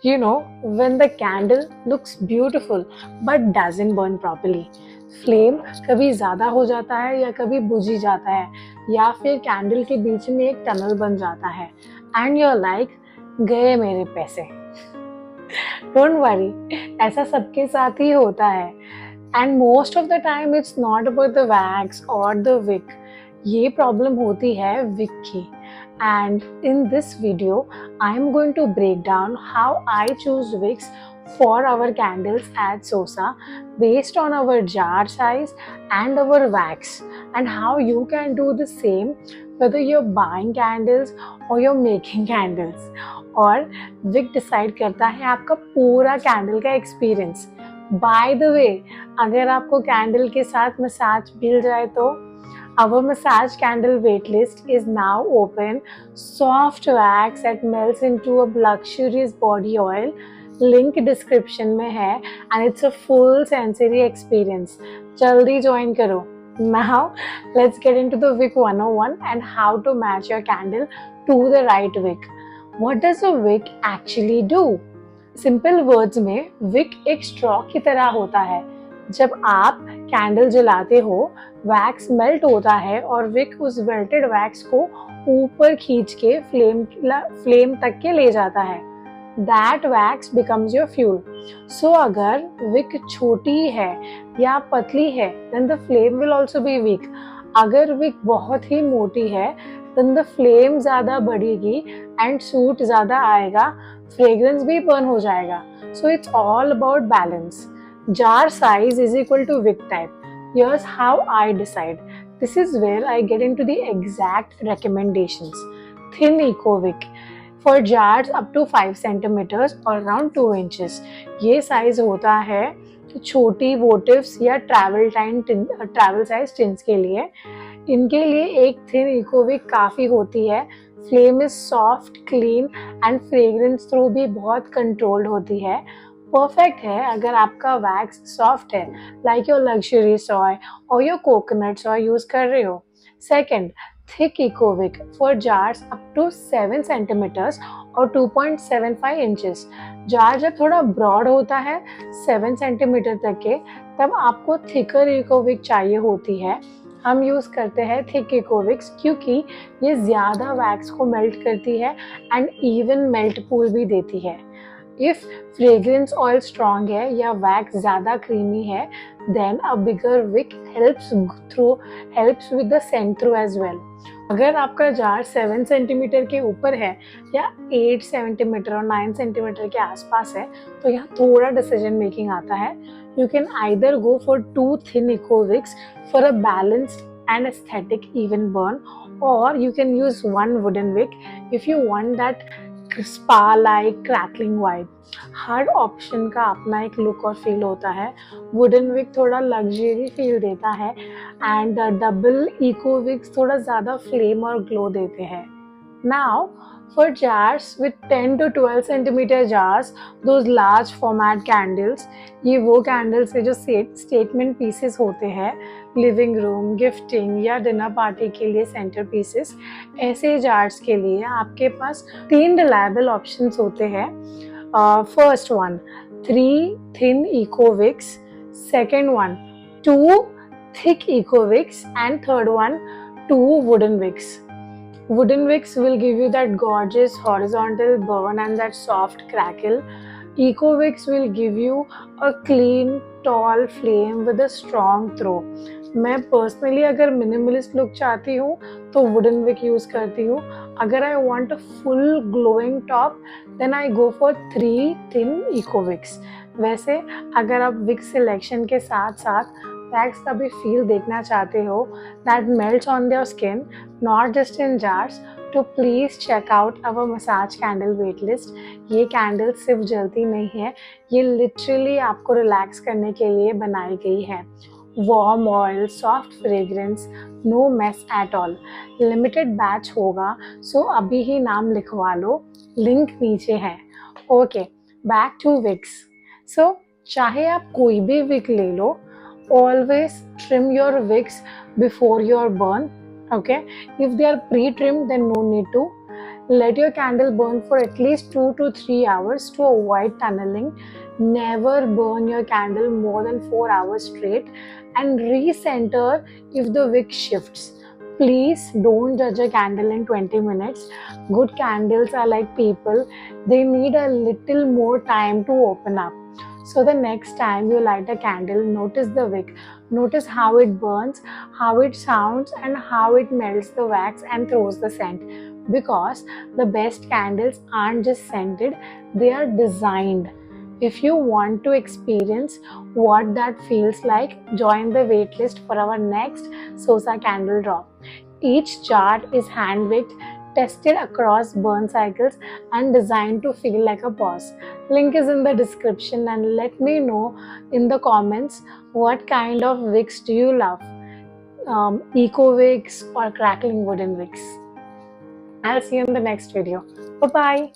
You know, when the candle looks beautiful but doesn't burn properly. Flame कभी ज़्यादा हो जाता है या कभी बुझ ही जाता है, या फिर कैंडल के बीच में एक टनल बन जाता है एंड यूर लाइक गए मेरे पैसे। डोंट वरी, ऐसा सबके साथ ही होता है and most of the time it's not about the wax और द विक। ये प्रॉब्लम होती है विक की। And in this video, I am going to break down how I choose wicks for our candles at Sosa based on our jar size and our wax, and how you can do the same whether you're buying candles or you're making candles. और Wick decide करता है आपका पूरा candle का experience. By the way, अगर आपको candle के साथ मसाज मिल जाए तो our massage candle waitlist is now open. Soft wax that melts into a luxurious body oil. Link description में है and it's a full sensory experience. जल्दी join करो. Now let's get into the wick 101 and how to match your candle to the right wick. What does a wick actually do? Simple words में wick एक straw की तरह होता है। जब आप कैंडल जलाते हो, वैक्स मेल्ट होता है और विक उस मेल्टेड वैक्स को ऊपर खींच के फ्लेम तक के ले जाता है। That wax becomes your fuel. So अगर विक छोटी है या पतली है then the flame will also be weak. अगर विक बहुत ही मोटी है देन द फ्लेम ज़्यादा बढ़ेगी एंड सूट ज़्यादा आएगा, फ्रेग्रेंस भी बर्न हो जाएगा। So it's all about balance. Jar size is equal to wick type. Here's how I decide. This is where I get into the exact recommendations. Thin eco wick for jars up to 5 centimeters or around 2 inches. ये size होता है छोटी votives या travel size tins के लिए. इनके लिए एक thin eco wick काफ़ी होती है. Flame is soft, clean and fragrance through भी बहुत controlled होती है. परफेक्ट है अगर आपका वैक्स सॉफ्ट है, लाइक योर लग्जरी सॉय और योर कोकोनट सॉय यूज कर रहे हो. Second, thick eco wick for jars up to 7 centimetres और 2.75 इंचेस. जार जब थोड़ा ब्रॉड होता है 7 सेंटीमीटर तक के, तब आपको थिकर इको विक चाहिए होती है. हम यूज़ करते हैं थिक इको विक्स क्योंकि ये ज़्यादा वैक्स को मेल्ट करती है एंड इवन मेल्ट पूल भी देती है. If fragrance oil strong है या wax ज़्यादा creamy है, then a bigger wick helps with the scent through as well. अगर आपका जार 7 सेंटीमीटर के ऊपर है या 8 सेंटीमीटर और 9 सेंटीमीटर के आसपास है, तो यहाँ थोड़ा डिसीजन मेकिंग आता है. You can either go for 2 thin eco wicks for a balanced and aesthetic even burn, or you can use 1 wooden wick if you want that spa like crackling vibe. Her option का अपना एक look और feel होता है. Wooden Wick थोड़ा luxury feel देता है and double eco Vicks थोड़ा ज़्यादा फ्लेम और ग्लो देते हैं. Now for jars with 10 to 12 centimeter jars, those large format candles, ये वो candles है जो statement pieces होते हैं, लिविंग रूम, गिफ्टिंग या डिनर पार्टी के लिए सेंटर पीसेस. ऐसे जार्स के लिए आपके पास 3 रिलायबल ऑप्शंस होते हैं. First one, 3 thin eco wicks. Second one, 2 thick eco wicks and third one, 2 wooden wicks. Wooden wicks will give you that gorgeous horizontal burn and that soft crackle. Eco wicks will give you a clean, tall flame with a strong throw. मैं personally अगर minimalist look चाहती हूँ तो wooden wick use करती हूँ. अगर I want a full glowing top then I go for 3 thin eco wicks. वैसे अगर आप विक सिलेक्शन के साथ साथ वैक्स का भी फील देखना चाहते हो that melts on their skin, not just in jars, तो please check out our massage candle wait list. ये कैंडल सिर्फ जलती नहीं है, ये लिटरली आपको रिलैक्स करने के लिए बनाई गई है. Warm oil, soft fragrance, no mess at all. Limited batch होगा, सो अभी ही नाम लिखवा लो, लिंक नीचे है. Okay, back to wicks. So चाहे आप कोई भी विक ले लो, always trim your wicks before your burn. Okay, if they are pre-trimmed then no need to. Let your candle burn for at least 2 to 3 hours to avoid tunneling. Never burn your candle more than 4 hours straight, and recenter if the wick shifts. Please don't judge a candle in 20 minutes. Good candles are like people, they need a little more time to open up. So the next time you light a candle, notice the wick. Notice how it burns, how it sounds, and how it melts the wax and throws the scent. Because the best candles aren't just scented, they are designed. If you want to experience what that feels like, join the waitlist for our next Sosa candle drop. Each chart is hand-picked, tested across burn cycles, and designed to feel like a boss. Link is in the description, and let me know in the comments what kind of wicks do you love, eco wicks or crackling wooden wicks. I'll see you in the next video. Bye bye.